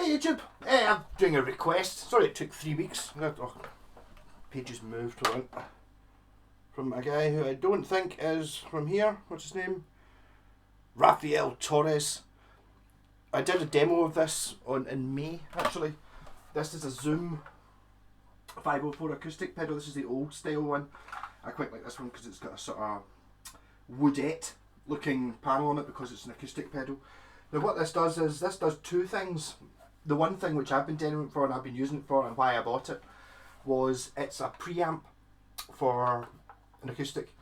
Hey YouTube, I'm doing a request. Sorry it took 3 weeks. Oh, pages moved around. From a guy who I don't think is from here. What's his name? Rafael Torres. I did a demo of this in May actually. This is a Zoom 504 acoustic pedal. This is the old style one. I quite like this one because it's got a sort of woodette looking panel on it because it's an acoustic pedal. Now what this does is, this does two things. The one thing which I've been demoing for and I've been using it for and why I bought it was it's a preamp for an acoustic.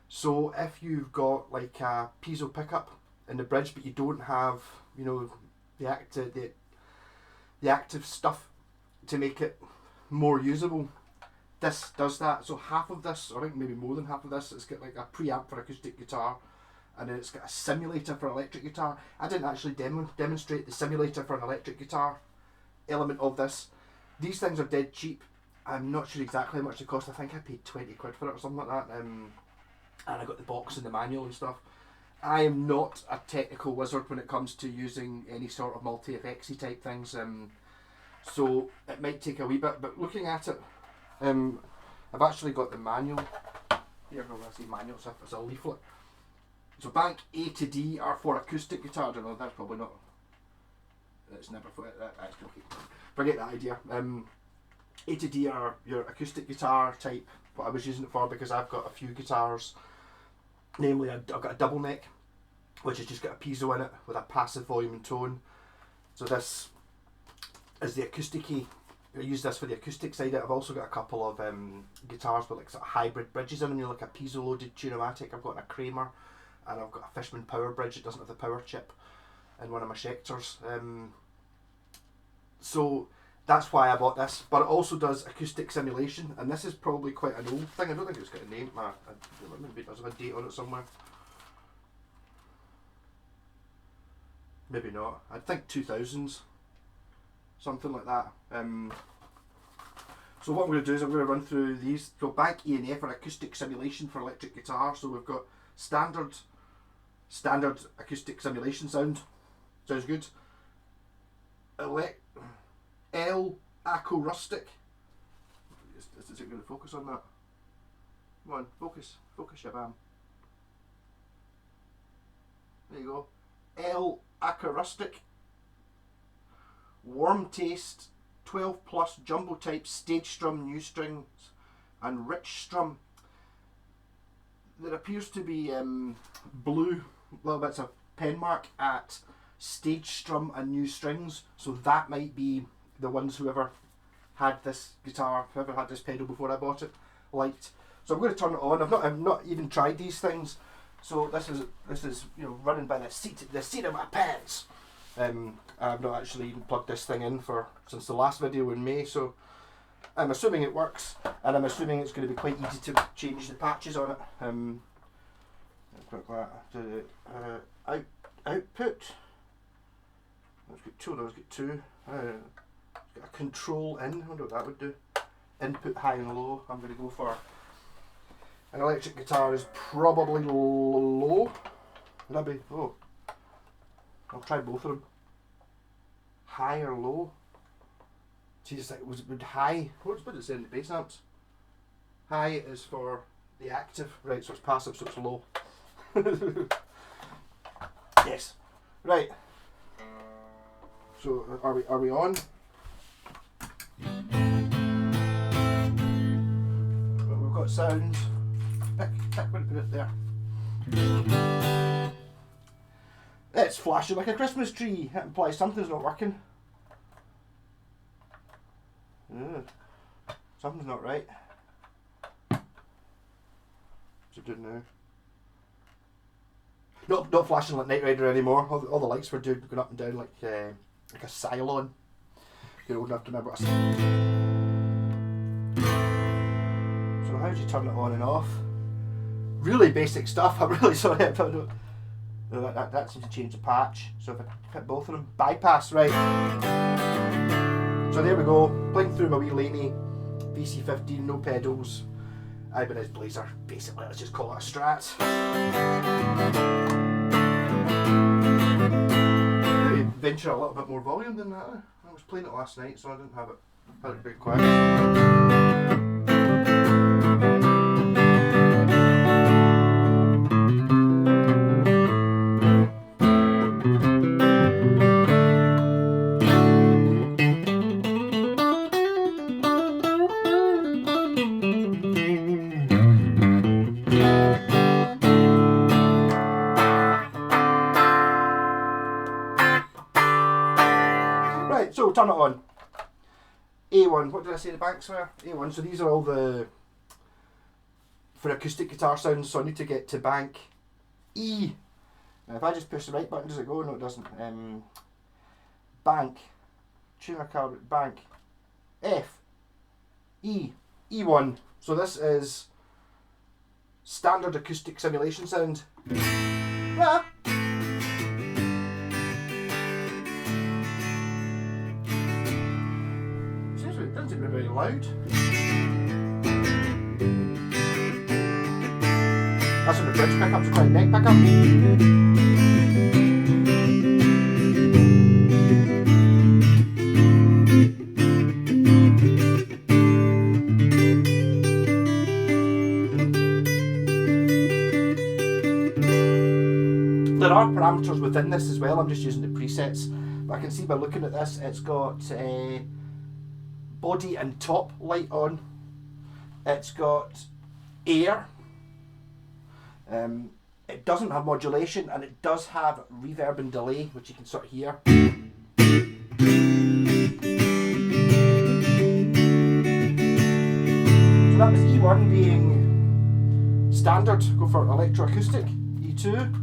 So if you've got like a piezo pickup in the bridge but you don't have, you know, the active stuff to make it more usable, this does that. So half of this, or I think maybe more than half of this, it's got like a preamp for acoustic guitar, and then it's got a simulator for electric guitar. I didn't actually demonstrate the simulator for an electric guitar element of this. These things are dead cheap. I'm not sure exactly how much they cost. I think I paid 20 quid for it or something like that. And I got the box and the manual and stuff. I am not a technical wizard when it comes to using any sort of multi-effectsy type things. So it might take a wee bit, but looking at it, I've actually got the manual. Here, when I say manual, it's a leaflet. So bank A to D are for acoustic guitar. I don't know, that's probably not. It's never for that's okay. Forget that idea. A to D are your acoustic guitar type. What I was using it for, because I've got a few guitars. Namely, I've got a double neck, which has just got a piezo in it with a passive volume and tone. So this is the acoustic-y. I use this for the acoustic side. I've also got a couple of guitars with like sort of hybrid bridges in them. You know, like a piezo loaded Tune-o-matic. I've got a Kramer. And I've got a Fishman power bridge. It doesn't have the power chip in one of my Schecters. So that's why I bought this. But it also does acoustic simulation, and this is probably quite an old thing. I don't think it's got a name. Maybe it does have a date on it somewhere. Maybe not. I think 2000s, something like that. So what I'm going to do is I'm going to run through these. So bank E and F are acoustic simulation for electric guitar. So we've got standard acoustic simulation sound. Sounds good. L acoustic. Is it going to focus on that? Come on, focus, shabam. There you go. L acoustic. Warm taste, 12 plus jumbo type stage strum, new strings, and rich strum. There appears to be blue little bits of pen mark at stage strum and new strings, so that might be the ones whoever had this guitar, whoever had this pedal before I bought it, liked. So I'm going to turn it on. I've not even tried these things, so this is you know, running by the seat of my pants. I've not actually even plugged this thing in since the last video in May, so I'm assuming it works, and I'm assuming it's going to be quite easy to change the patches on it. Quick that. Output. Let's get two of those. Get two. Got a control in. I wonder what that would do. Input high and low. I'm going to go for an electric guitar is probably low. Would that be? Oh, I'll try both of them. High or low? Jesus, would high. What does it say in the bass amps? High is for the active, right? So it's passive, so it's low. Yes, right. So are we on? Well, we've got sound. Pick one, put it there. It's flashing like a Christmas tree. That implies something's not working. Something's not right. What's it doing now? Not flashing like Knight Rider anymore. All the lights were going up and down like a Cylon. You're old enough to remember what I said. So how do you turn it on and off? Really basic stuff. I'm really sorry if I don't. That seems to change the patch. So if I hit both of them, bypass, right. So there we go. Blink through my wee Laney VC15, no pedals. Ibanez Blazer, basically. Let's just call it a Strat. venture a little bit more volume than that. I was playing it last night, so I didn't have it. Had it very quiet. Right, so turn it on. A1, what did I say the banks were? A1, so these are all the, for acoustic guitar sounds, so I need to get to bank E. Now if I just push the right button, does it go? No, it doesn't. Bank, tune my card, bank, F, E, E1. So this is standard acoustic simulation sound. Ah. It doesn't seem to be very loud. That's when the bridge pickups are quite neck pickup. There are parameters within this as well, I'm just using the presets. But I can see by looking at this, it's got body and top light on. It's got air. It doesn't have modulation, and it does have reverb and delay, which you can sort of hear. So that was E1 being standard. Go for electroacoustic. E2.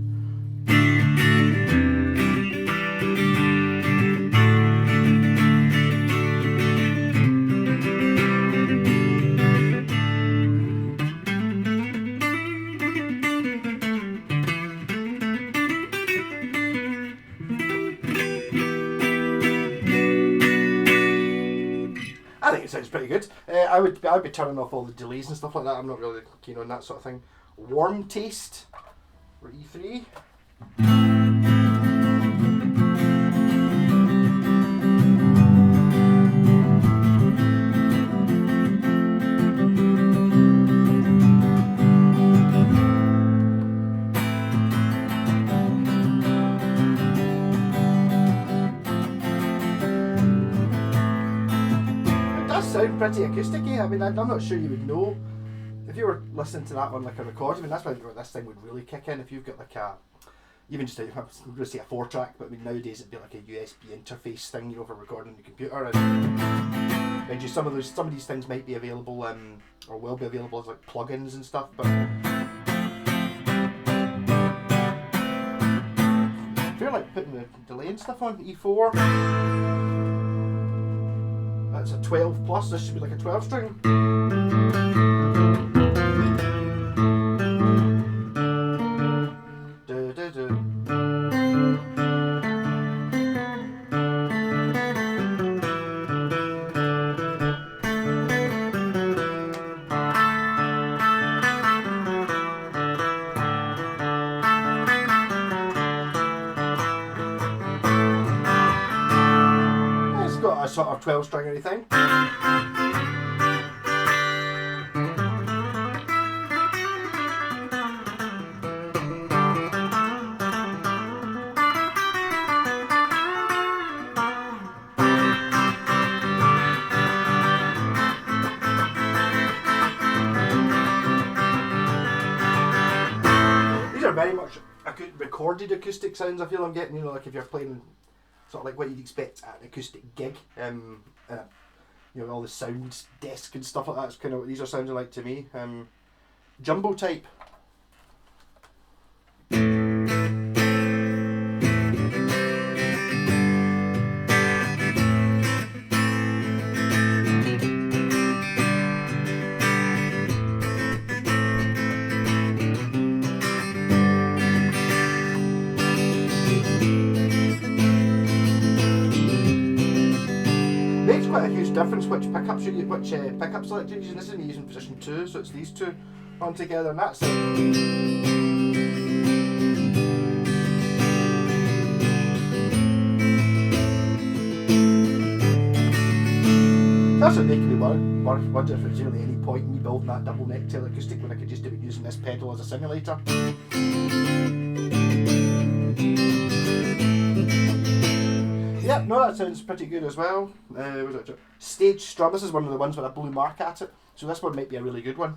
I think it sounds pretty good. I'd be turning off all the delays and stuff like that. I'm not really keen on that sort of thing. Warm taste for E3. Sound pretty acoustic-y. I mean, I'm not sure you would know if you were listening to that on like a record. I mean, that's when this thing would really kick in. If you've got like a, even just I'm going to say a 4-track, but I mean nowadays it'd be like a USB interface thing, you know, for recording on your computer. And some of these things might be available, or will be available as like plugins and stuff. But I feel like putting the delay and stuff on E4. That's a 12 plus, this should be like a 12 string. It's got a sort of 12 stringery thing. These are very much recorded acoustic sounds. I feel I'm getting, you know, like if you're playing sort of like what you'd expect at an acoustic gig, you know, all the sound desk and stuff like that. It's kind of what these are sounding like to me. Jumbo type. Makes quite a huge difference which pickups you which pickup selector you're using. This is me using position 2, so it's these two on together, and that's it. That's what making me wonder if there's really any point in me building that double neck tail acoustic when I could just do it using this pedal as a simulator. Yep, no, that sounds pretty good as well. Stage strum, this is one of the ones with a blue mark at it, so this one might be a really good one.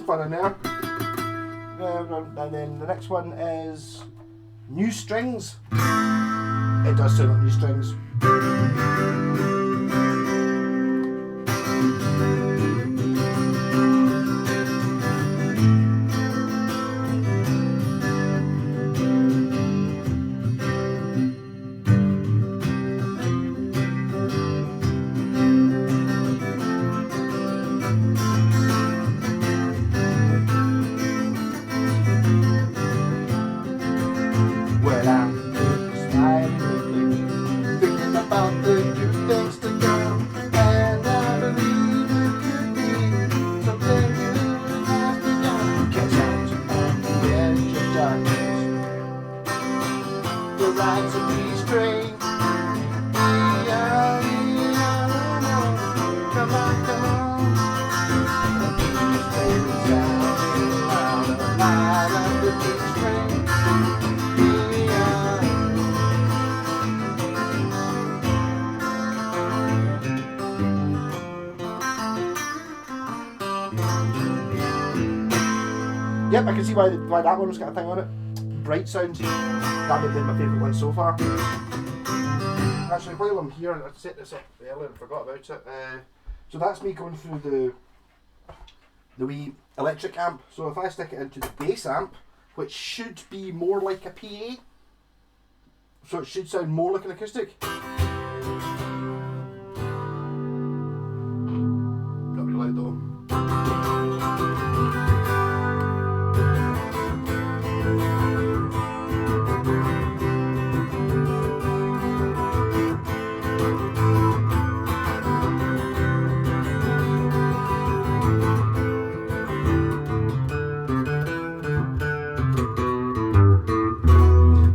Fun in there. And then the next one is new strings. It does sound like new strings. Well, I'm smiling, thinking about the good things to come, and I believe it could be something good has begun. Catch out on the edge of darkness, the lights of these train. Come on, come on. The light of the beach train. Yep, I can see why that one was got a thing on it. Bright sound. That would have been my favourite one so far. Actually, while I'm here, I set this up earlier and forgot about it. So that's me going through the wee electric amp. So if I stick it into the bass amp, which should be more like a PA, so it should sound more like an acoustic. Got to be loud though.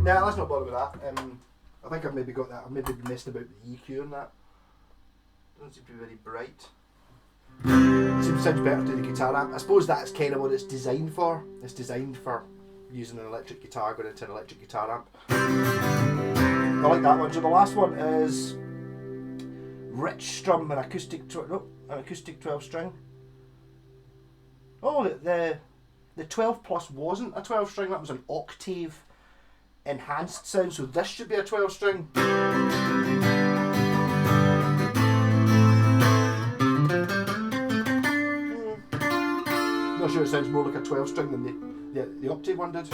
Yeah, let's not bother with that. I think I've maybe got that. I've maybe messed about the EQ on that. Doesn't seem to be very bright. It sounds better to the guitar amp. I suppose that's kind of what it's designed for. It's designed for using an electric guitar going into an electric guitar amp. I like that one. So the last one is Rich Strum, an acoustic 12 string. Oh, the 12 plus wasn't a 12 string. That was an octave enhanced sound, so this should be a 12 string. Not sure, it sounds more like a 12 string than the octave one did.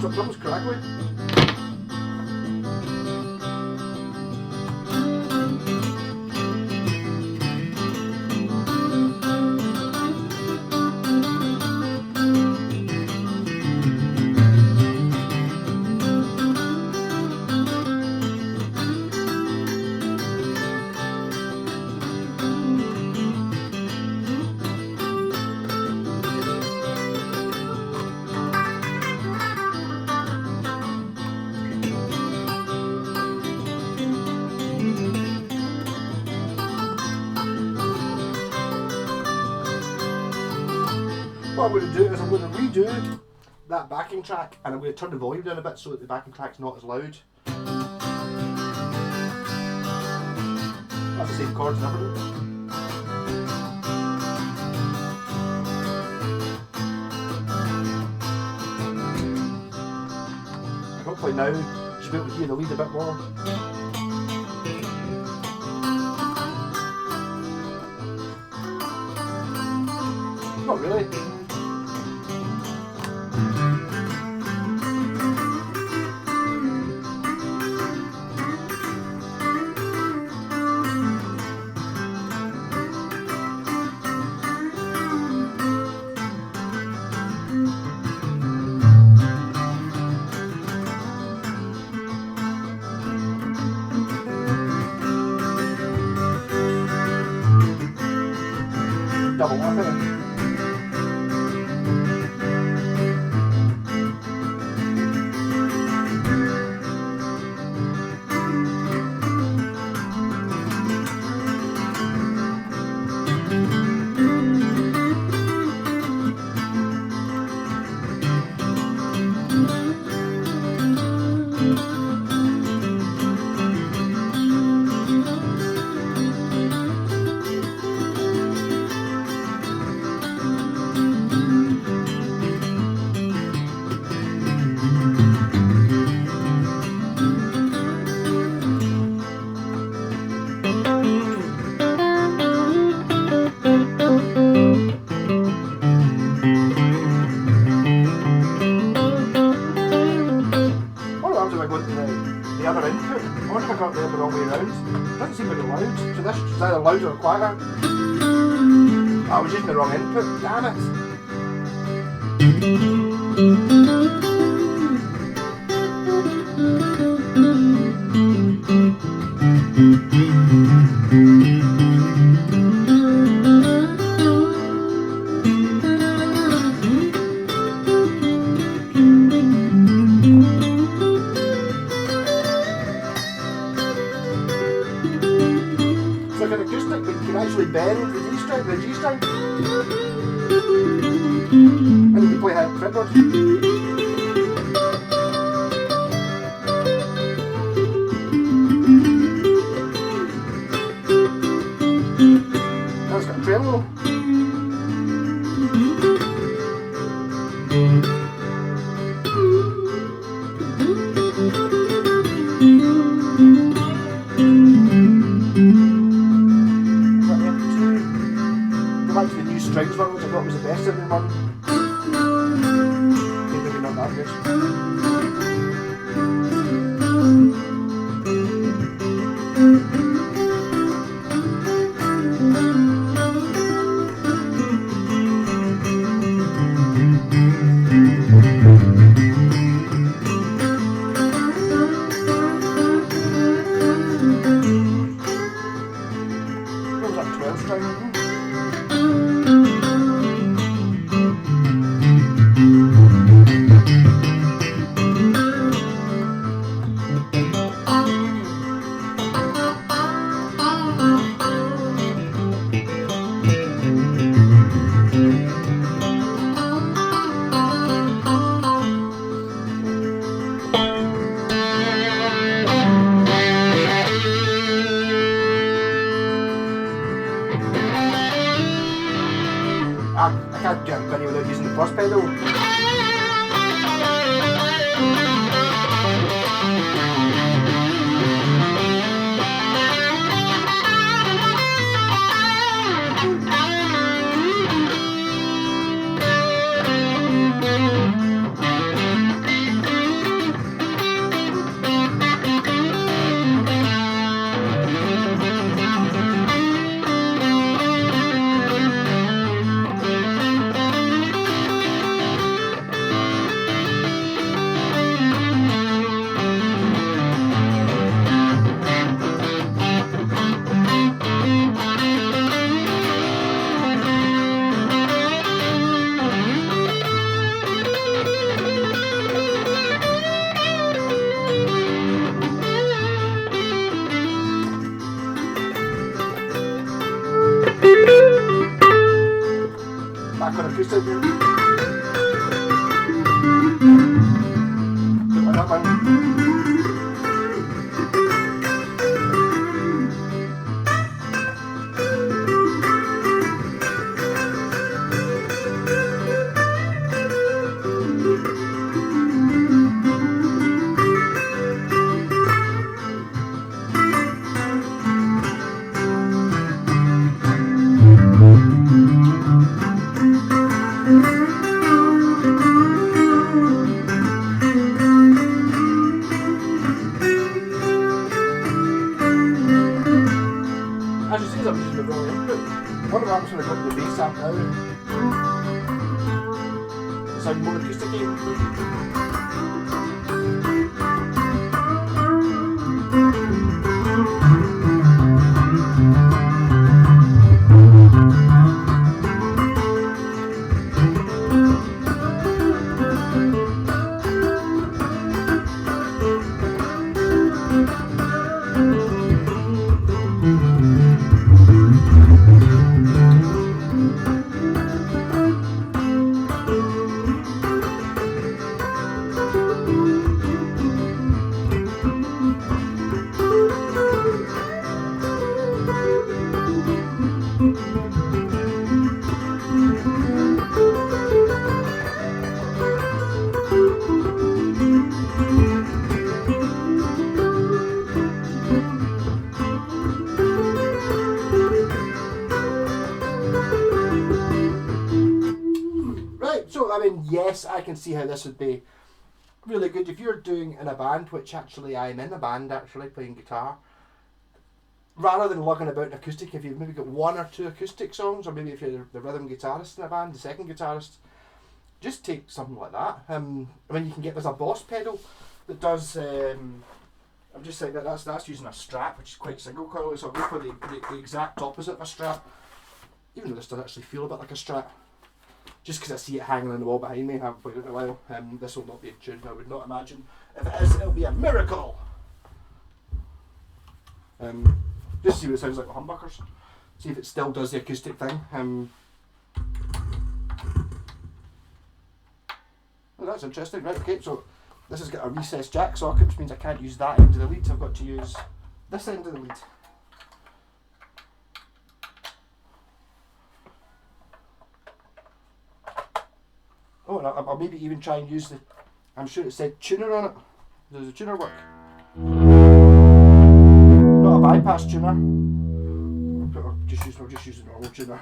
Oh, that was crackly. what I'm going to do is I'm going to redo that backing track, and I'm going to turn the volume down a bit so that the backing track's not as loud. That's the same chords and everything. And hopefully now you should be able to hear the lead a bit more. Not really. Double up it. The other input, I wonder if I got the wrong way around. It doesn't seem very loud, so this is either louder or quieter. I was using the wrong input, damn it. It's like an acoustic, but you can actually bend the G string, and you can play a fretboard. Now it's got a tremolo. Back to the new strings one, which I thought was the best sounding one. Maybe not that good. What was that, 12 string? I can't get a video without using the first pedal. As you see, I'm using the wrong input. What happens when I got the bass amp now? It sounds more acoustic-y. So, I mean, yes, I can see how this would be really good if you're doing in a band, which actually I'm in a band actually playing guitar. Rather than lugging about an acoustic, if you've maybe got one or two acoustic songs, or maybe if you're the rhythm guitarist in a band, the second guitarist, just take something like that. I mean, you can get, there's a Boss pedal that does, I'm just saying that's using a Strat, which is quite single coil, so I'll go for the exact opposite of a Strat, even though this does actually feel a bit like a Strat. Just because I see it hanging on the wall behind me, I haven't played it in a while. This will not be in tune, I would not imagine. If it is, it'll be a miracle! Just see what it sounds like with humbuckers. See if it still does the acoustic thing. Oh, that's interesting. Right, okay, so this has got a recessed jack socket, which means I can't use that end of the lead. I've got to use this end of the lead. Oh, and I'll maybe even try and use the, I'm sure it said tuner on it. Does the tuner work? Not a bypass tuner. I'll just use the normal tuner.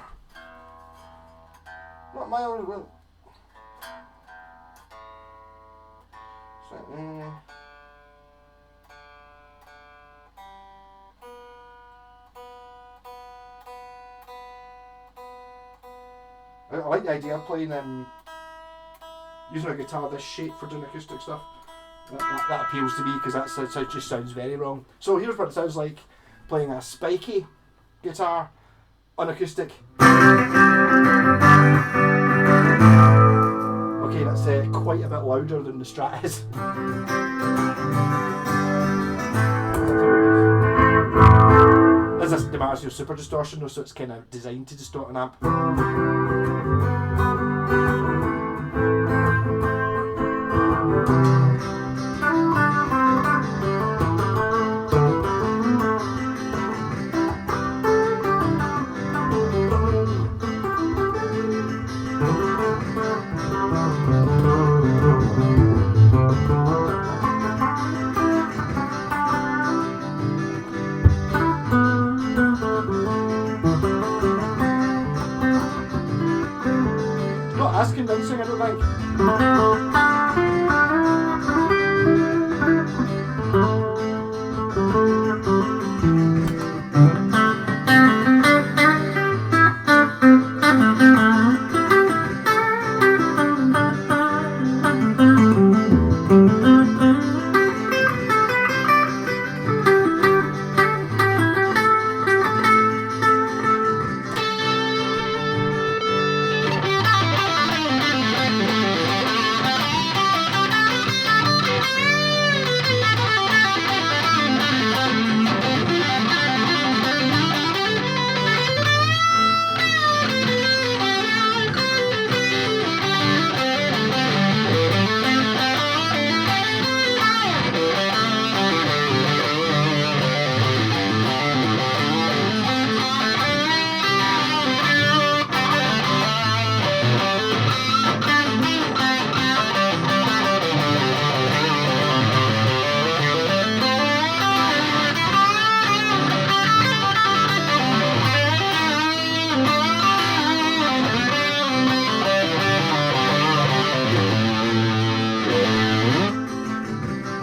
Not my only will. So, I like the idea of playing using a guitar this shape for doing acoustic stuff. That appeals to me because that just sounds very wrong. So here's what it sounds like playing a spiky guitar on acoustic. Okay, that's quite a bit louder than the Strat is. This is the Marzio Super Distortion though, so it's kind of designed to distort an amp.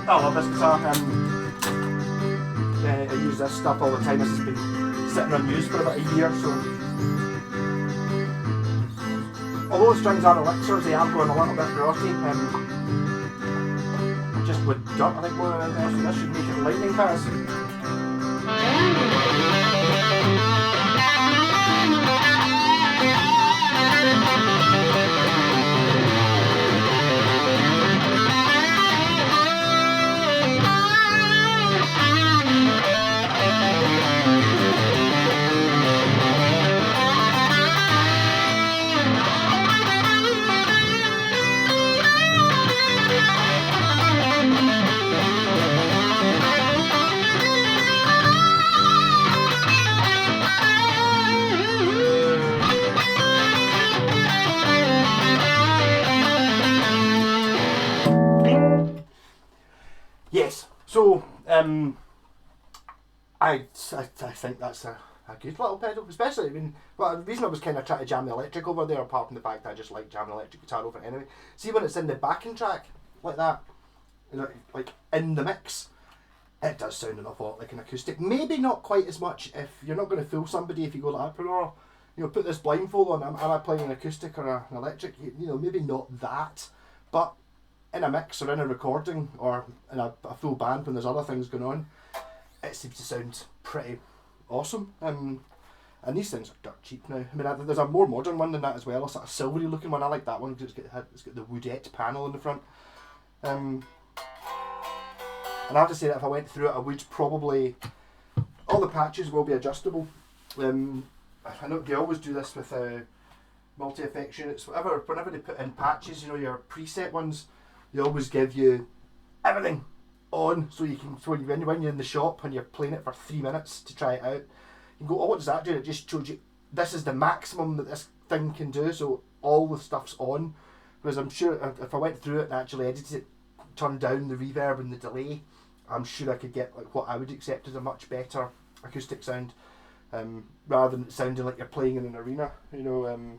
I love this guitar. I use this stuff all the time. This has been sitting unused for about a year, so although the strings are elixirs, they are going a little bit grotty. Just with dirt, I think more than anything else, this should make it lightning fast. Yes, so I think that's a good little pedal, especially, I mean, well, the reason I was kind of trying to jam the electric over there, apart from the fact that I just like jamming electric guitar over it anyway. See, when it's in the backing track, like that, you know, like in the mix, it does sound an awful lot like an acoustic. Maybe not quite as much if you're not going to fool somebody if you go like, oh, you know, put this blindfold on, am I playing an acoustic or an electric? You know, maybe not that, but in a mix or in a recording or in a full band when there's other things going on, it seems to sound pretty awesome. And these things are dirt cheap now. I mean, there's a more modern one than that as well, a sort of silvery looking one. I like that one because it's got the woodette panel in the front. And I have to say that if I went through it, I would probably, all the patches will be adjustable. I know they always do this with multi-effects units. Whenever they put in patches, you know, your preset ones, they always give you everything on, so you can, when you're in the shop and you're playing it for 3 minutes to try it out, you can go, oh, what does that do? And it just shows you this is the maximum that this thing can do, so all the stuff's on. Whereas I'm sure if I went through it and actually edited it, turned down the reverb and the delay, I'm sure I could get like what I would accept as a much better acoustic sound, rather than it sounding like you're playing in an arena. You know,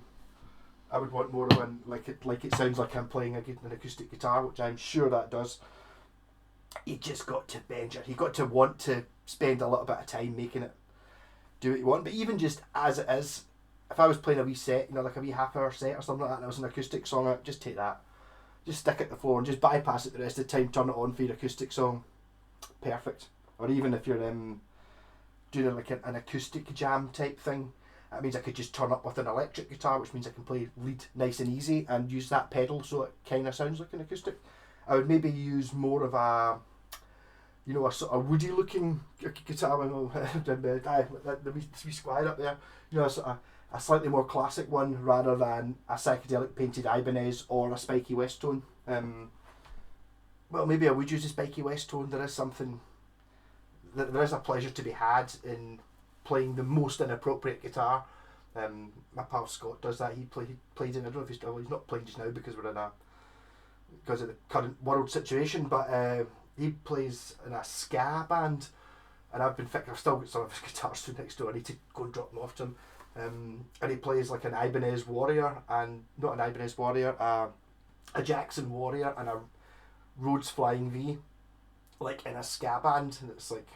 I would want more of one like it sounds like I'm playing an acoustic guitar, which I'm sure that does. You just got to bend it. You got to want to spend a little bit of time making it do what you want. But even just as it is, if I was playing a wee set, you know, like a wee half-hour set or something like that, and it was an acoustic song, I'd just take that, just stick it to the floor and just bypass it the rest of the time. Turn it on for your acoustic song. Perfect. Or even if you're doing like an acoustic jam type thing, that means I could just turn up with an electric guitar, which means I can play lead nice and easy and use that pedal so it kind of sounds like an acoustic. I would maybe use more of a, you know, a sort of woody looking guitar, the wee squire up there, you know, a slightly more classic one rather than a psychedelic painted Ibanez or a spiky West tone. Well, maybe I would use a spiky West tone. There is something, there is a pleasure to be had in playing the most inappropriate guitar. My pal Scott does that. He played in, I don't know if he's not playing just now because of the current world situation, but he plays in a ska band, and I've still got some of his guitars stood next door. I need to go and drop them off to him. And he plays like an Ibanez Warrior, and not an Ibanez Warrior, a Jackson Warrior and a Rhodes Flying V, like in a ska band, and it's like,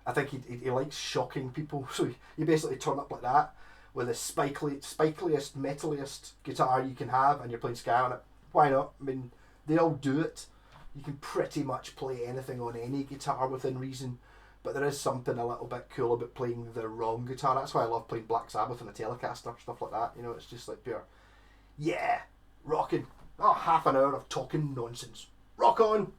I think he likes shocking people, so you basically turn up like that with the spikeliest, metaliest guitar you can have, and you're playing ska on it. Why not? I mean, they all do it. You can pretty much play anything on any guitar within reason, but there is something a little bit cool about playing the wrong guitar. That's why I love playing Black Sabbath and a Telecaster, stuff like that. You know, it's just like pure, yeah, rocking. Oh, half an hour of talking nonsense. Rock on!